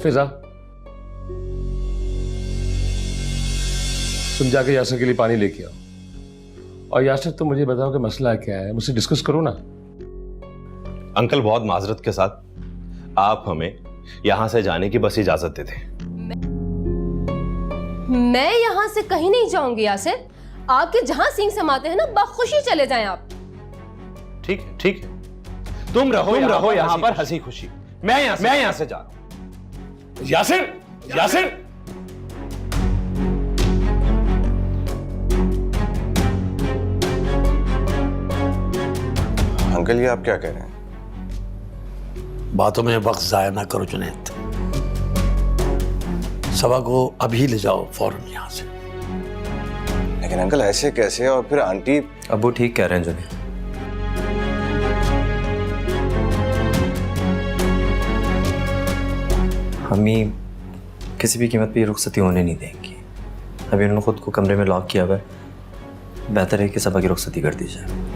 फिजा, तुम जाके यासर के लिए पानी लेके आओ। और यासर, तुम मुझे बताओ कि मसला क्या है, मुझसे डिस्कस करो ना। अंकल, बहुत माजरत के साथ आप हमें यहां से जाने की बस इजाजत दे दें। मैं यहां से कहीं नहीं जाऊंगी यासिर। आपके जहां सींग समाते हैं ना, बखुशी चले जाएं आप। ठीक है, ठीक है, तुम रहो यहां पर हंसी खुशी। मैं यहां से जा रहा हूं। यासिर, यासिर, अंकल, ये आप क्या कह रहे हैं? बातों में वक्त जाया ना करो जुनैद। सवा को अभी ले जाओ फौरन यहां से। लेकिन अंकल, ऐसे कैसे? और फिर आंटी। अबू ठीक कह रहे हैं जुनैद। हमी किसी भी कीमत पे ये रुखसती होने नहीं देंगी। अभी उन्होंने खुद को कमरे में लॉक किया हुआ है, बेहतर है कि सबा की रुखसती कर दी जाए।